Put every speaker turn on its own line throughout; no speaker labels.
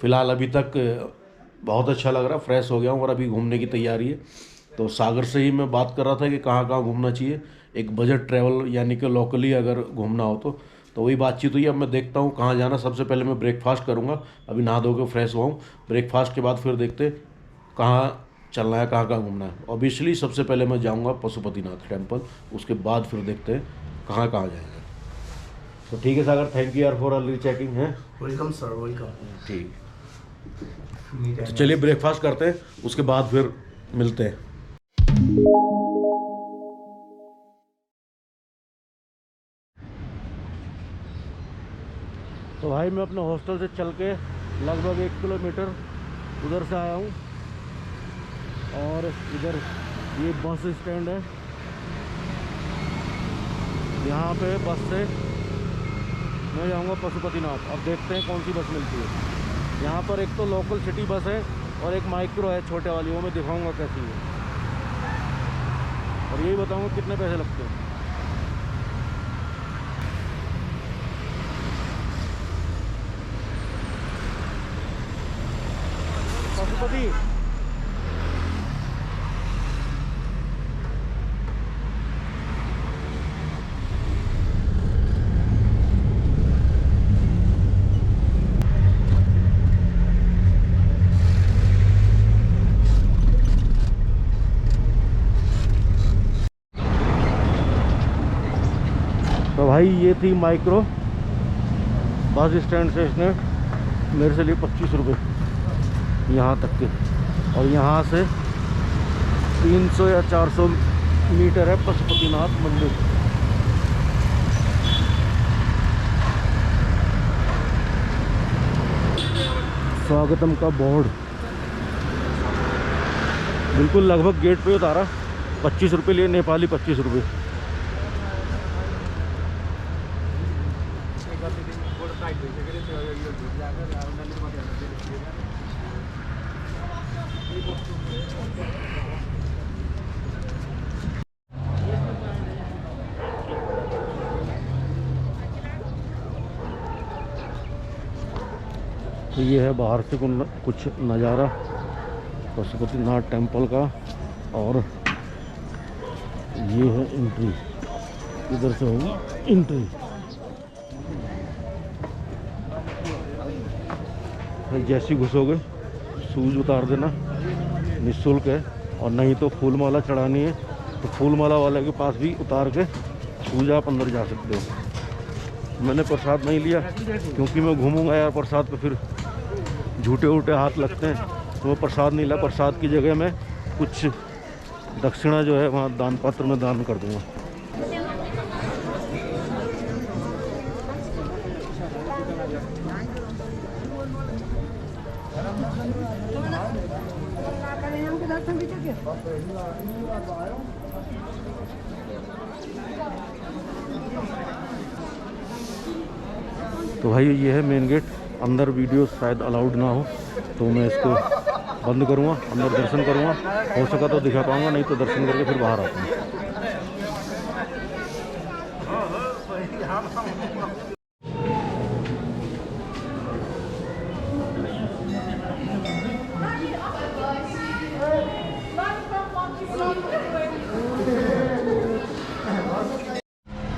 फ़िलहाल अभी तक बहुत अच्छा लग रहा है, फ्रेश हो गया हूँ और अभी घूमने की तैयारी है। तो सागर से ही मैं बात कर रहा था कि कहाँ कहाँ घूमना चाहिए, एक बजट ट्रैवल यानी कि लोकली अगर घूमना हो तो वही बातचीत हुई। अब मैं देखता हूँ कहाँ जाना। सबसे पहले मैं ब्रेकफास्ट करूँगा, अभी नहा धो के फ्रेश हुआ हूँ। ब्रेकफास्ट के बाद फिर देखते कहाँ चलना है, कहाँ कहाँ घूमना है। ऑब्वियसली सबसे पहले मैं जाऊँगा पशुपतिनाथ टेम्पल, उसके बाद फिर देखते हैं कहाँ कहाँ जाएंगे। तो ठीक है सागर, थैंक यू यार फॉर अर्ली चेकिंग है।
Welcome sir, welcome.
ठीक, तो चलिए ब्रेकफास्ट करते हैं, उसके बाद फिर मिलते हैं। तो भाई मैं अपने हॉस्टल से चल के लगभग 1 किलोमीटर उधर से आया हूँ और इधर ये बस स्टैंड है। यहाँ पे बस से मैं जाऊँगा पशुपतिनाथ। अब देखते हैं कौन सी बस मिलती है। यहाँ पर एक तो लोकल सिटी बस है और एक माइक्रो है छोटे वाली, वो मैं दिखाऊँगा कैसी है और यही बताऊँगा कितने पैसे लगते हैं। पशुपति तो भाई ये थी माइक्रो। बस स्टैंड से इसने मेरे से लिए 25 रुपये यहाँ तक के, और यहाँ से 300 या 400 मीटर है पशुपतिनाथ मंदिर। स्वागतम का बोर्ड बिल्कुल लगभग गेट पे उतारा। 25 रुपये लिए, नेपाली 25 रुपये। तो ये है बाहर से कुछ नज़ारा पशुपतिनाथ टेम्पल का, और ये है एंट्री। इधर से होगी एंट्री। जैसे घुसोगे शूज उतार देना, निःशुल्क है। और नहीं तो फूल माला चढ़ानी है तो फूल माला वाले के पास भी उतार के शूज आप अंदर जा सकते हो। मैंने प्रसाद नहीं लिया क्योंकि मैं घूमूंगा यार, प्रसाद पे फिर झूठे उल्टे हाथ लगते हैं, तो मैं प्रसाद नहीं लिया। प्रसाद की जगह में कुछ दक्षिणा जो है वहाँ दान पात्र में दान कर दूँगा। तो भाई ये है मेन गेट। अंदर वीडियो शायद अलाउड ना हो तो मैं इसको बंद करूँगा, अंदर दर्शन करूँगा। हो सका तो दिखा पाऊँगा, नहीं तो दर्शन करके फिर बाहर आता हूँ।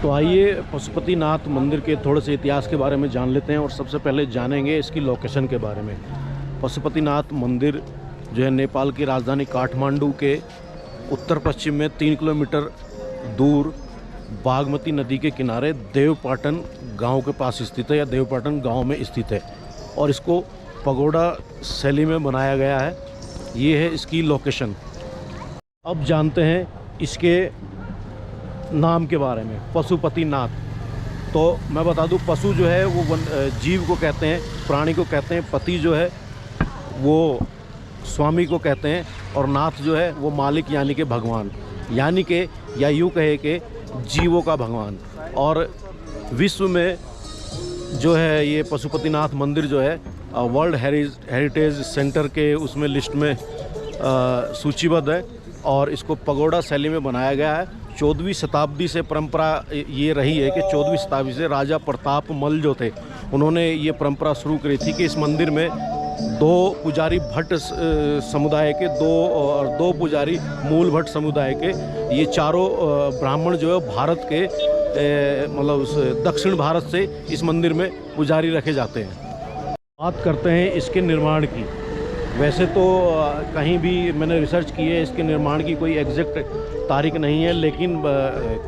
तो आइए पशुपतिनाथ मंदिर के थोड़े से इतिहास के बारे में जान लेते हैं, और सबसे पहले जानेंगे इसकी लोकेशन के बारे में। पशुपतिनाथ मंदिर जो है नेपाल की राजधानी काठमांडू के उत्तर पश्चिम में 3 किलोमीटर दूर बागमती नदी के किनारे देवपाटन गांव के पास स्थित है, या देवपाटन गांव में स्थित है। और इसको पगोड़ा शैली में बनाया गया है। ये है इसकी लोकेशन। अब जानते हैं इसके नाम के बारे में, पशुपतिनाथ। तो मैं बता दूं, पशु जो है वो जीव को कहते हैं, प्राणी को कहते हैं। पति जो है वो स्वामी को कहते हैं, और नाथ जो है वो मालिक यानी कि भगवान, यानी कि या यूँ कहे कि जीवों का भगवान। और विश्व में जो है ये पशुपतिनाथ मंदिर जो है वर्ल्ड हेरिटेज सेंटर के उसमें लिस्ट में सूचीबद्ध है, और इसको पगोड़ा शैली में बनाया गया है। 14वीं शताब्दी से परंपरा ये रही है कि 14वीं शताब्दी से राजा प्रताप मल जो थे, उन्होंने ये परंपरा शुरू करी थी कि इस मंदिर में 2 पुजारी भट्ट समुदाय के, 2 पुजारी मूल भट्ट समुदाय के, ये चारों ब्राह्मण जो है भारत के मतलब उस दक्षिण भारत से इस मंदिर में पुजारी रखे जाते हैं। बात करते हैं इसके निर्माण की। वैसे तो कहीं भी मैंने रिसर्च की है, इसके निर्माण की कोई एग्जैक्ट तारीख नहीं है, लेकिन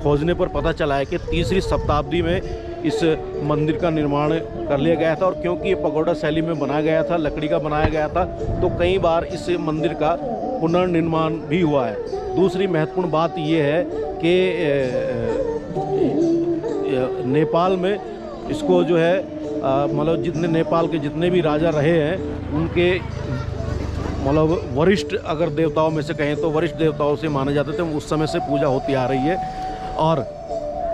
खोजने पर पता चला है कि 3री शताब्दी में इस मंदिर का निर्माण कर लिया गया था। और क्योंकि ये पगोडा शैली में बनाया गया था, लकड़ी का बनाया गया था, तो कई बार इस मंदिर का पुनर्निर्माण भी हुआ है। दूसरी महत्वपूर्ण बात ये है कि नेपाल में इसको जो है मतलब जितने नेपाल के जितने भी राजा रहे हैं उनके मतलब वरिष्ठ अगर देवताओं में से कहें तो वरिष्ठ देवताओं से माने जाते थे, उस समय से पूजा होती आ रही है। और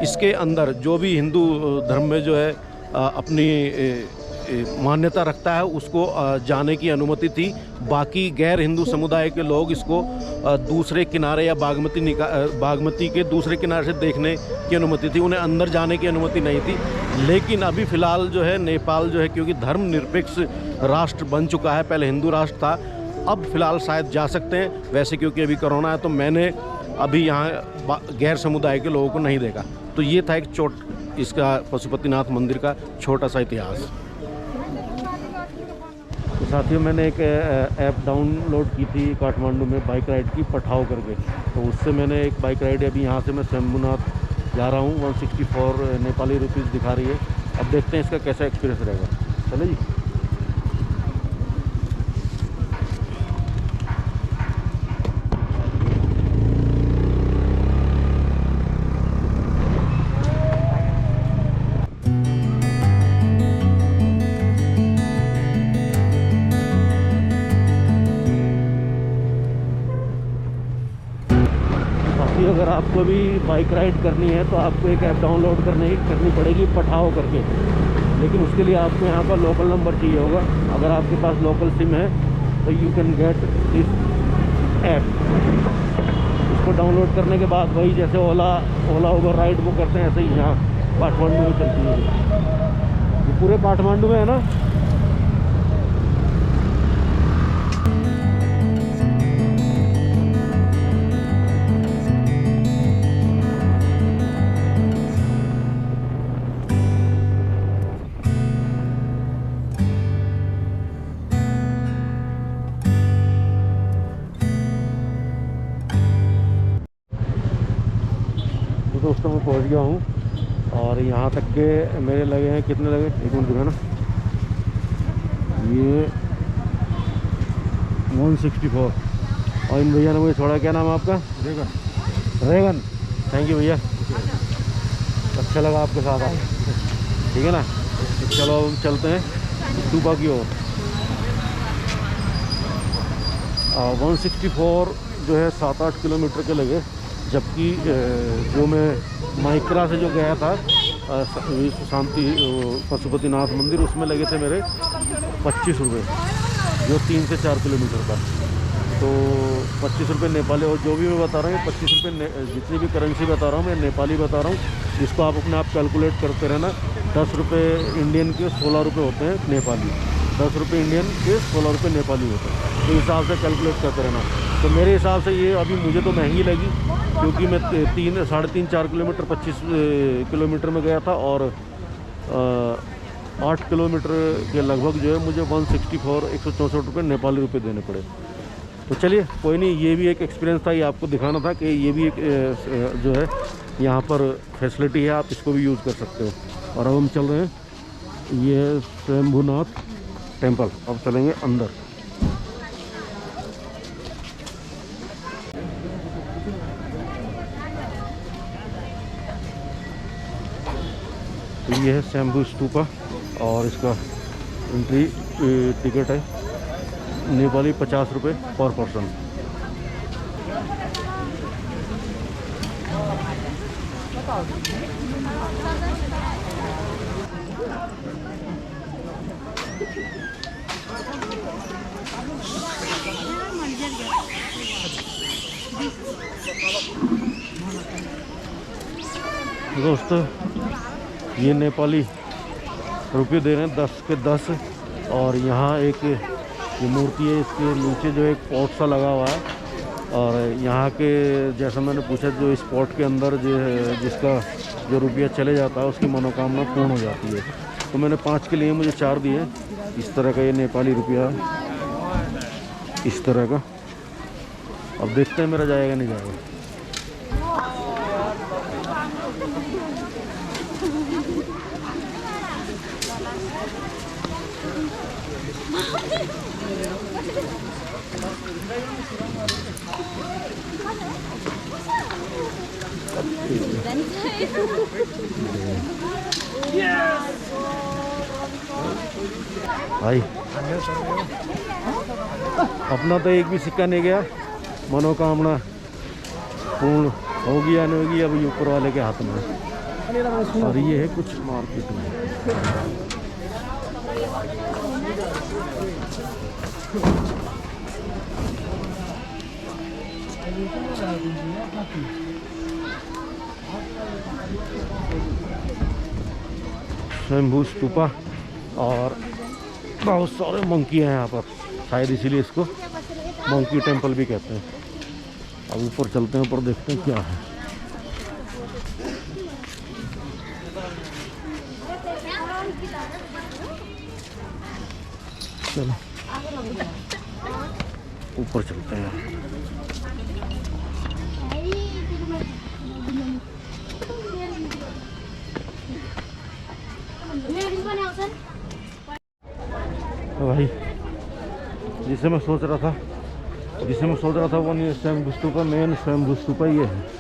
इसके अंदर जो भी हिंदू धर्म में जो है अपनी मान्यता रखता है उसको जाने की अनुमति थी। बाकी गैर हिंदू समुदाय के लोग इसको दूसरे किनारे या बागमती के दूसरे किनारे से देखने की अनुमति थी, उन्हें अंदर जाने की अनुमति नहीं थी। लेकिन अभी फ़िलहाल जो है नेपाल जो है क्योंकि धर्मनिरपेक्ष राष्ट्र बन चुका है, पहले हिंदू राष्ट्र था, अब फ़िलहाल शायद जा सकते हैं। वैसे क्योंकि अभी कोरोना है तो मैंने अभी यहाँ गैर समुदाय के लोगों को नहीं देखा। तो ये था एक इसका पशुपतिनाथ मंदिर का छोटा सा इतिहास। तो साथियों, मैंने एक ऐप डाउनलोड की थी काठमांडू में बाइक राइड की, पठाओ करके। तो उससे मैंने एक बाइक राइड, अभी यहाँ से मैं शंभुनाथ जा रहा हूँ, 164 नेपाली रुपीज़ दिखा रही है। अब देखते हैं इसका कैसा एक्सपीरियंस रहेगा। चलो जी। अगर आपको भी बाइक राइड करनी है तो आपको एक ऐप डाउनलोड करनी पड़ेगी पठाओ करके। लेकिन उसके लिए आपको यहाँ पर लोकल नंबर चाहिए होगा। अगर आपके पास लोकल सिम है तो you can get this app. इसको डाउनलोड करने के बाद वही जैसे ओला उबर राइड वो करते हैं, ऐसे ही यहाँ काठमांडू में चलती है। ये पूरे काठमांडू में है ना। दोस्तों मैं पहुंच गया हूं और यहाँ तक के मेरे लगे हैं, कितने लगे, एक मिनट दिखा ना, ये 164। और इन भैया ने मुझे छोड़ा। क्या नाम है आपका? रेगन। थैंक यू भैया, अच्छा लगा आपके साथ आए। ठीक है ना। चलो हम चलते हैं स्तूपा की ओर। 164 जो है 7-8 किलोमीटर के लगे, जबकि जो मैं माइक्रा से जो गया था विश्व शांति पशुपतिनाथ मंदिर, उसमें लगे थे मेरे 25 रुपये, जो 3 से 4 किलोमीटर का। तो 25 रुपये नेपाली, और जो भी मैं बता रहा हूँ 25 रुपये जितनी भी करेंसी बता रहा हूँ मैं नेपाली बता रहा हूँ। इसको आप अपने आप कैलकुलेट करते रहना। 10 रुपये इंडियन के 16 रुपये होते हैं नेपाली, 10 रुपये इंडियन के 16 रुपये नेपाली होते हैं। तो हिसाब से कैलकुलेट करते रहना। तो मेरे हिसाब से ये अभी मुझे तो महंगी लगी, क्योंकि मैं 3-3.5-4 किलोमीटर 25 किलोमीटर में गया था, और 8 किलोमीटर के लगभग जो है मुझे 164 रुपये नेपाली रुपये देने पड़े। तो चलिए कोई नहीं, ये भी एक एक्सपीरियंस था, ये आपको दिखाना था कि ये भी एक जो है यहाँ पर फैसिलिटी है, आप इसको भी यूज़ कर सकते हो। और अब हम चल रहे हैं, ये शंभुनाथ टेम्पल। अब चलेंगे अंदर। ये है शंभू स्तूपा और इसका एंट्री टिकट है नेपाली 50 रुपये पर पर्सन। दोस्तों ये नेपाली रुपये दे रहे हैं 10 के 10, और यहाँ एक ये मूर्ति है, इसके नीचे जो एक पॉट सा लगा हुआ है। और यहाँ के जैसा मैंने पूछा, जो इस पॉट के अंदर जो है, जिसका जो रुपया चले जाता है उसकी मनोकामना पूर्ण हो जाती है। तो मैंने 5 के लिए मुझे 4 दिए। इस तरह का ये नेपाली रुपया है, इस तरह का। अब देखते हैं मेरा जाएगा नहीं जाएगा। भाई अपना तो एक भी सिक्का नहीं गया, मनोकामना पूर्ण होगी या नहीं होगी अब ये ऊपर वाले के हाथ में है। और ये है कुछ मार्केट में। स्वयंभू स्तूपा और बहुत सारे मंकी हैं यहाँ पर, शायद इसीलिए इसको मंकी टेम्पल भी कहते हैं। अब ऊपर चलते हैं, ऊपर देखते हैं क्या है। चलो ऊपर चलते हैं। तो भाई जिसे मैं सोच रहा था वो नहीं, स्वयंभू स्तूपा, मेन स्वयंभू स्तूपा ये है।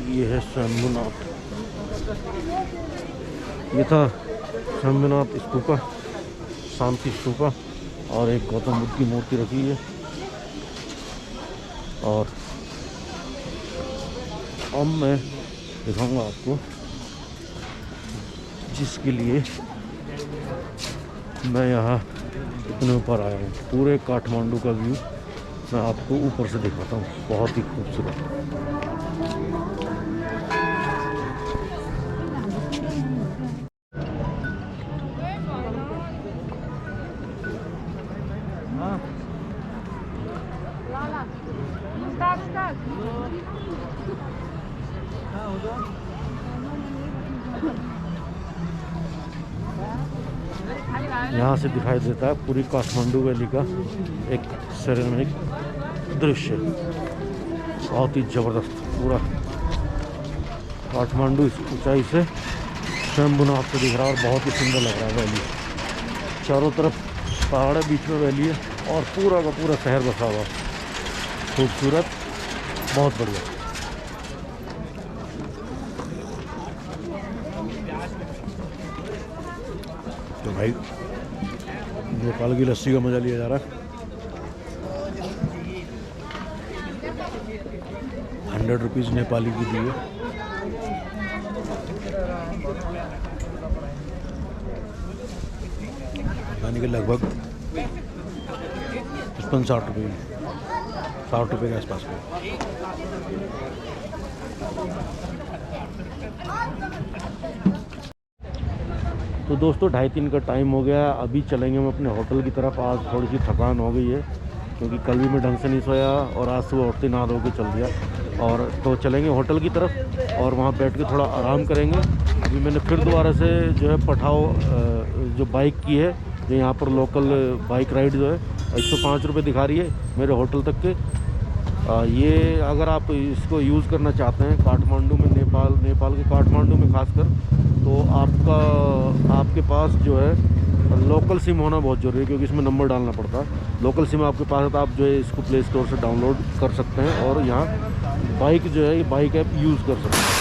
ये है शंभुनाथ। ये था शंभुनाथ स्तूपा, शांति स्तूपा, और एक गौतम बुद्ध की मूर्ति रखी है। और अब मैं दिखाऊंगा आपको जिसके लिए मैं यहाँ इतने ऊपर आया हूँ। पूरे काठमांडू का व्यू मैं आपको ऊपर से दिखाता हूँ, बहुत ही खूबसूरत। यहाँ से दिखाई देता है पूरी काठमांडू वैली का एक सेरेनिक दृश्य, बहुत ही ज़बरदस्त। पूरा काठमांडू इस ऊंचाई से शंभुनाथ से दिख रहा है और बहुत ही सुंदर लग रहा है वैली। चारों तरफ पहाड़ है, बीच में वैली है और पूरा का पूरा शहर बसा हुआ, खूबसूरत, बहुत बढ़िया। तो भाई नेपाल की लस्सी का मज़ा लिया जा रहा है। 100 रुपीज़ नेपाली की दी है। यानी कि लगभग 55-60 रुपये, 60 रुपये के आसपास में। तो दोस्तों 2:30 का टाइम हो गया, अभी चलेंगे हम अपने होटल की तरफ। आज थोड़ी सी थकान हो गई है क्योंकि कल भी मैं ढंग से नहीं सोया और आज सुबह उठते नहा धो के चल दिया। और तो चलेंगे होटल की तरफ और वहाँ बैठ के थोड़ा आराम करेंगे। अभी मैंने फिर दोबारा से जो है पठाओ जो बाइक की है, जो यहाँ पर लोकल बाइक राइड जो है 105 रुपये दिखा रही है मेरे होटल तक के। ये अगर आप इसको यूज़ करना चाहते हैं काठमांडू में, नेपाल के काठमांडू में खासकर, तो आपके पास जो है लोकल सिम होना बहुत ज़रूरी है, क्योंकि इसमें नंबर डालना पड़ता है। लोकल सिम आपके पास है तो आप जो है इसको प्ले स्टोर से डाउनलोड कर सकते हैं और यहाँ बाइक जो है, ये बाइक ऐप यूज़ कर सकते हैं।